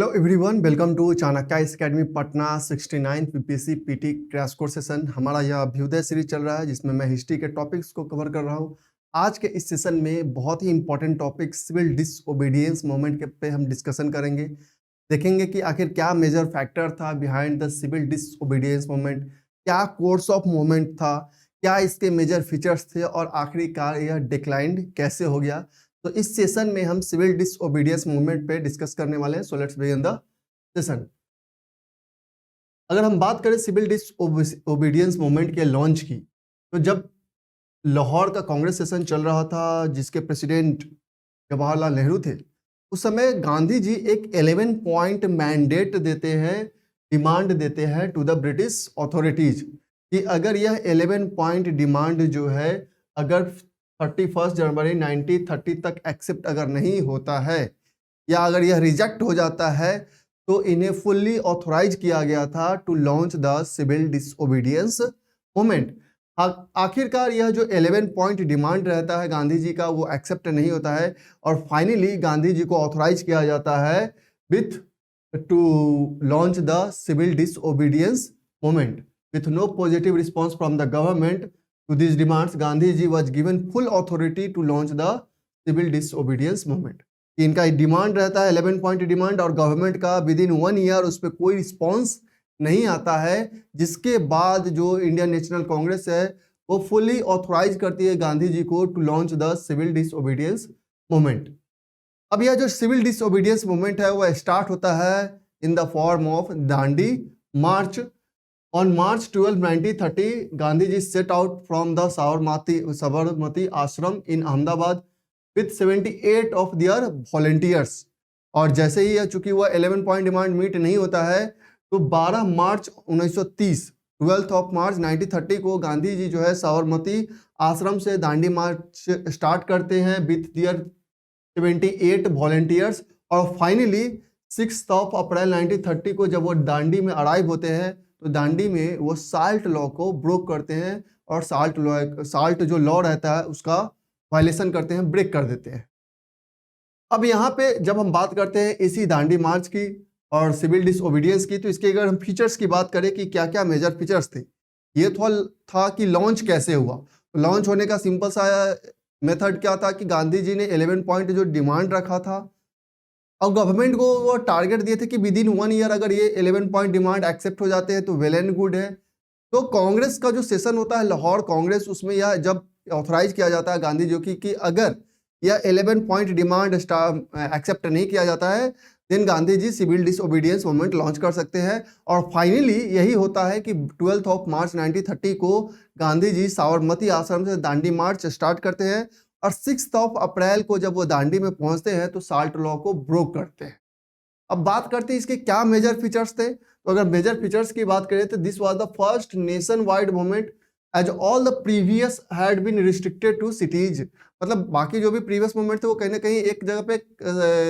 Hello everyone, welcome to Chanakya Academy Patna 69 BPSC PT crash course session. हमारा यह Abhyuday series चल रहा है जिसमें मैं हिस्ट्री के टॉपिक्स को कवर कर रहा हूँ। आज के इस सेशन में बहुत ही important topic civil disobedience movement के पे हम डिस्कशन करेंगे। देखेंगे कि आखिर क्या मेजर फैक्टर था behind the civil disobedience movement, क्या कोर्स ऑफ मूवमेंट था, क्या इसके मेजर फीचर्स थे और आखिरकार यह डिक्लाइंड कैसे हो गया। तो इस सेशन में हम सिविल डिसओबीडियंस मूवमेंट पे डिस्कस करने वाले हैं। So let's begin the session. अगर हम बात करें सिविल डिसओबीडियंस मूवमेंट के लॉन्च की, तो जब लाहौर का कांग्रेस सेशन चल रहा था जिसके प्रेसिडेंट जवाहरलाल नेहरू थे, उस समय गांधी जी एक 11 पॉइंट मैंडेट देते हैं, डिमांड देते हैं टू द ब्रिटिश अथॉरिटीज कि अगर यह 11 पॉइंट डिमांड जो है अगर 31 जनवरी 1930 तक एक्सेप्ट अगर नहीं होता है या अगर यह रिजेक्ट हो जाता है तो इन्हें फुल्ली ऑथोराइज किया गया था to launch the civil disobedience movement. आखिरकार यह जो 11 पॉइंट डिमांड रहता है गांधी जी का वो एक्सेप्ट नहीं होता है और फाइनली गांधी जी को ऑथोराइज किया जाता है with to launch the civil disobedience movement with no positive response from the government to these demands. Gandhi ji was given full authority to launch the civil disobedience movement. इनका demand रहता है 11 point demand और government का with in 1 year उस पर कोई response नहीं आता है, जिसके बाद जो इंडियन नेशनल कांग्रेस है वो फुली ऑथोराइज करती है गांधी जी को to launch the civil disobedience movement. अब यह जो सिविल डिसओबीडियंस मूवमेंट है वह स्टार्ट होता है in the form of Dandi March. On March 12, 1930, Gandhi ji set out from the Sabarmati Ashram in Ahmedabad with 78 of their volunteers. और जैसे ही चूंकि वह 11 पॉइंट डिमांड मीट नहीं होता है तो 12 मार्च 1930 12 ऑफ मार्च 1930 को गांधी जी जो है साबरमती आश्रम से दांडी मार्च स्टार्ट करते हैं विथ देयर 78 वॉलंटियर्स और फाइनली 6 ऑफ अप्रैल 1930 को जब वो दांडी में अराइव होते हैं तो दांडी में वो साल्ट लॉ को ब्रोक करते हैं और साल्ट जो लॉ रहता है उसका वायलेशन करते हैं, ब्रेक कर देते हैं। अब यहाँ पे जब हम बात करते हैं इसी दांडी मार्च की और सिविल डिसओबीडियंस की, तो इसके अगर हम फीचर्स की बात करें कि क्या क्या मेजर फीचर्स थे, ये था कि लॉन्च कैसे हुआ। तो लॉन्च होने का सिंपल सा मेथड क्या था कि गांधी जी ने 11 पॉइंट जो डिमांड रखा था और गवर्नमेंट को वो टारगेट दिए थे कि विद इन 1 ईयर अगर ये 11 पॉइंट डिमांड एक्सेप्ट हो जाते हैं तो वेल एंड गुड है। तो कांग्रेस का जो सेशन होता है लाहौर कांग्रेस, उसमें यह जब ऑथराइज किया जाता है गांधी जी की अगर यह 11 पॉइंट डिमांड एक्सेप्ट नहीं किया जाता है then Gandhi ji civil disobedience movement launch कर सकते हैं। और फाइनली यही होता है कि 12 ऑफ मार्च 1930 को गांधी जी साबरमती आश्रम से दांडी मार्च स्टार्ट करते हैं और 6 ऑफ अप्रैल को जब वो दांडी में पहुंचते हैं तो साल्ट लॉ को ब्रोक करते हैं। अब बात करते हैं इसके क्या मेजर फीचर्स थे। तो अगर मेजर फीचर्स की बात करें तो this was the first nation wide movement as all the previous had been restricted to cities. मतलब बाकी जो भी प्रीवियस मूवमेंट थे वो कहीं ना कहीं एक जगह पे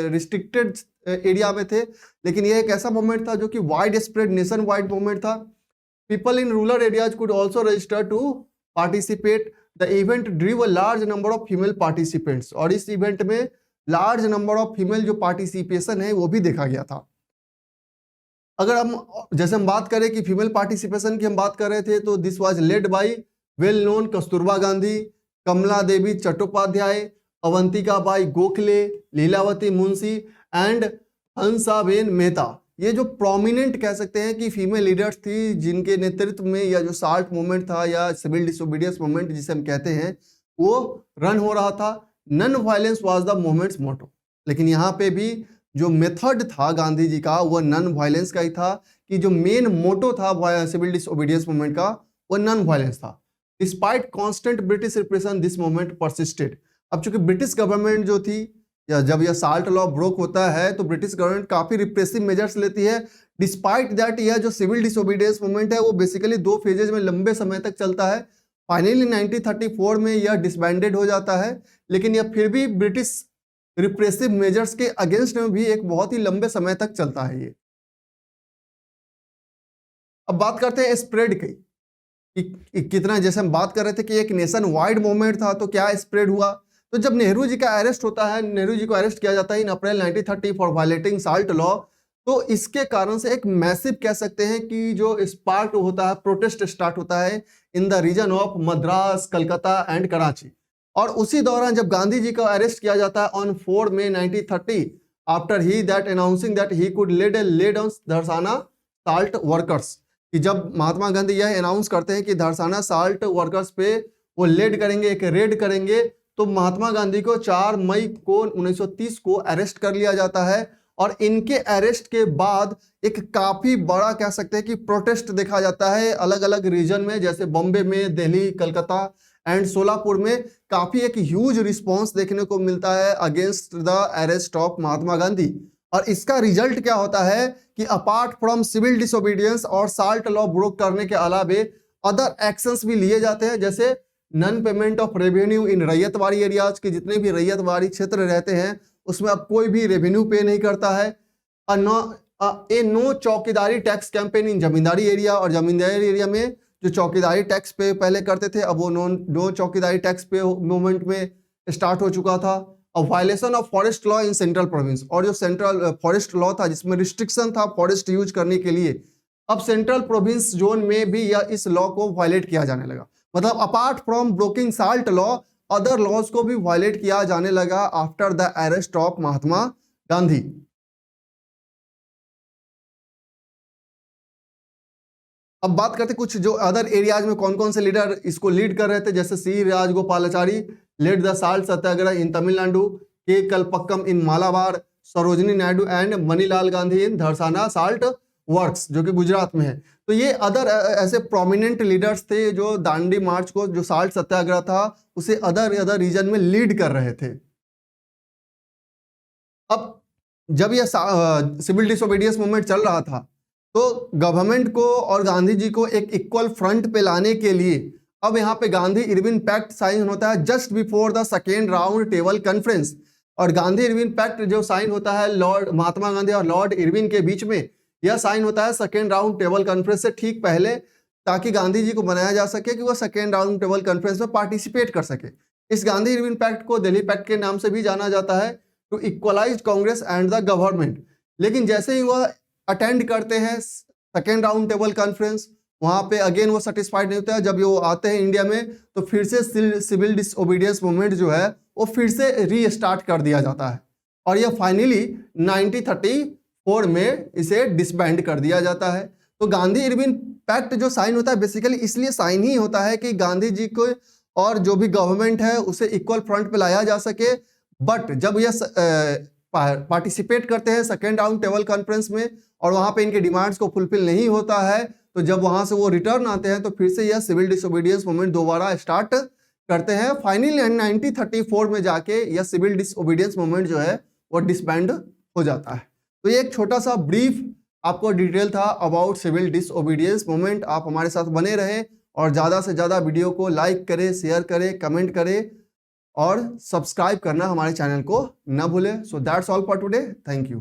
रिस्ट्रिक्टेड एरिया में थे, लेकिन ये एक ऐसा मूवमेंट था जो कि widespread nation wide movement था। People in rural areas could also register to participate. The event drew a large number of female participants और इस इवेंट में लार्ज नंबर ऑफ फीमेल जो पार्टिसिपेशन है वो भी देखा गया था। अगर हम जैसे हम बात करें कि फीमेल पार्टिसिपेशन की हम बात कर रहे थे तो this was led by well known Kasturba Gandhi, Kamala Devi Chattopadhyay, Avantika Bai Gokhale, Lilavati Munshi and Hansaben Mehta. ये जो प्रोमिनेंट कह सकते हैं कि फीमेल लीडर्स थी जिनके नेतृत्व में यह जो साल्ट मूवमेंट था या सिविल डिसओबीडियंस मूवमेंट जिसे हम कहते हैं वो रन हो रहा था। Non violence was the movement's motto, लेकिन यहाँ पे भी जो मेथड था गांधी जी का वो नन वायलेंस का ही था कि जो मेन मोटो था सिविल डिसओबीडियंस मूवमेंट का वो नन वायलेंस था। Despite constant British repression this movement persisted. अब चूंकि ब्रिटिश गवर्नमेंट जो थी या जब यह साल्ट लॉ ब्रोक होता है तो ब्रिटिश गवर्नमेंट काफी रिप्रेसिव मेजर्स लेती है। डिस्पाइट दैट यह जो सिविल डिसओबीडियंस मूवमेंट है वो बेसिकली 2 फेजेज में लंबे समय तक चलता है। फाइनली 1934 में यह डिसबैंडेड हो जाता है, लेकिन यह फिर भी ब्रिटिश रिप्रेसिव मेजर्स के अगेंस्ट में भी एक बहुत ही लंबे समय तक चलता है ये। अब बात करते हैं स्प्रेड की कि कितना, जैसे हम बात कर रहे थे कि एक नेशन वाइड मूवमेंट था तो क्या स्प्रेड हुआ। तो जब नेहरू जी का अरेस्ट होता है, नेहरू जी को अरेस्ट किया जाता है इन अप्रैल 1930 फॉर वायलेटिंग साल्ट लॉ, तो इसके कारण से एक मैसिव कह सकते हैं कि जो स्पार्क होता है, प्रोटेस्ट स्टार्ट होता है in the region of Madras, Calcutta and Karachi. और उसी दौरान जब गांधी जी को अरेस्ट किया जाता है on 4 May 1930 after he that announcing that he could lead on Dharasana salt workers, कि जब महात्मा गांधी यह अनाउंस करते हैं कि धरसाना साल्ट वर्कर्स पे वो लेड करेंगे, एक रेड करेंगे, तो महात्मा गांधी को 4 मई को 1930 को अरेस्ट कर लिया जाता है। और इनके अरेस्ट के बाद एक काफी बड़ा कह सकते हैं कि प्रोटेस्ट देखा जाता है अलग अलग रीजन में, जैसे बॉम्बे में, दिल्ली, कलकत्ता एंड सोलापुर में काफी एक ह्यूज रिस्पांस देखने को मिलता है against the arrest of Mahatma Gandhi. और इसका रिजल्ट क्या होता है कि अपार्ट फ्रॉम सिविल डिसोबीडियंस और साल्ट लॉ ब्रोक करने के अलावे अदर एक्शंस भी लिए जाते हैं, जैसे non payment of revenue in ryotwari areas के जितने भी रैयतवाड़ी क्षेत्र रहते हैं उसमें अब कोई भी रेवेन्यू पे नहीं करता है। नो चौकीदारी tax campaign in zamindari area, और जमींदारी एरिया में जो चौकीदारी टैक्स पे पहले करते थे अब वो नो चौकीदारी टैक्स पे मूवमेंट में स्टार्ट हो चुका था। और violation of forest law in central province, और जो सेंट्रल फॉरेस्ट लॉ था जिसमें रिस्ट्रिक्शन था फॉरेस्ट यूज करने के लिए, अब सेंट्रल प्रोविंस जोन में भी यह इस लॉ को वायलेट किया जाने लगा। मतलब apart from broking salt law other laws को भी वायलेट किया जाने लगा after the arrest of Mahatma Gandhi. अब बात करते कुछ जो अदर एरियाज में कौन कौन से लीडर इसको लीड कर रहे थे, जैसे C Rajagopalachari led the salt satyagraha in Tamil Nadu, K Kalpakkam in Malabar, Sarojini Naidu and Manilal Gandhi in Dharasana salt works जो कि गुजरात में है। तो ये अदर ऐसे प्रोमिनेंट लीडर्स थे जो दांडी मार्च को, जो साल्ट सत्याग्रह था उसे अदर रीजन में लीड कर रहे थे। अब जब यह सिविल डिसोबीडियंस मूवमेंट चल रहा था तो गवर्नमेंट को और गांधी जी को एक इक्वल फ्रंट पे लाने के लिए अब यहाँ पे गांधी इरविन पैक्ट साइन होता है just before the second round table conference. और गांधी इरविन पैक्ट जो साइन होता है लॉर्ड महात्मा गांधी और लॉर्ड इरविन के बीच में, यह साइन होता है सेकेंड राउंड टेबल कॉन्फ्रेंस से ठीक पहले, ताकि गांधी जी को बनाया जा सके कि वह सेकेंड राउंड टेबल कॉन्फ्रेंस में पार्टिसिपेट कर सके। इस गांधी इरविन पैक्ट को दिल्ली पैक्ट के नाम से भी जाना जाता है, to equalise Congress and the government. लेकिन जैसे ही वह अटेंड करते हैं सेकेंड राउंड टेबल कॉन्फ्रेंस, वहां पे अगेन वो सेटिस्फाइड नहीं होता है। जब वो आते हैं इंडिया में तो फिर से सिविल डिसओबीडियंस मूवमेंट जो है वो फिर से रीस्टार्ट कर दिया जाता है, और यह फाइनली 1934 में इसे डिसबैंड कर दिया जाता है। तो गांधी इरविन पैक्ट जो साइन होता है बेसिकली इसलिए साइन ही होता है कि गांधी जी को और जो भी गवर्नमेंट है उसे इक्वल फ्रंट पे लाया जा सके। बट जब यह पार्टिसिपेट करते हैं सेकेंड राउंड टेबल कॉन्फ्रेंस में और वहां पे इनके डिमांड्स को फुलफिल नहीं होता है, तो जब वहां से वो रिटर्न आते हैं तो फिर से यह सिविल डिसोबीडियंस मूवमेंट दोबारा स्टार्ट करते हैं। फाइनली 1934 में जाके यह सिविल डिसओबीडियंस मूवमेंट जो है वो डिसबैंड हो जाता है। तो ये एक छोटा सा ब्रीफ आपको डिटेल था अबाउट सिविल डिसओबीडियंस मूवमेंट। आप हमारे साथ बने रहें और ज़्यादा से ज़्यादा वीडियो को लाइक करें, शेयर करें, कमेंट करें और सब्सक्राइब करना हमारे चैनल को न भूलें। So that's all for today, thank you.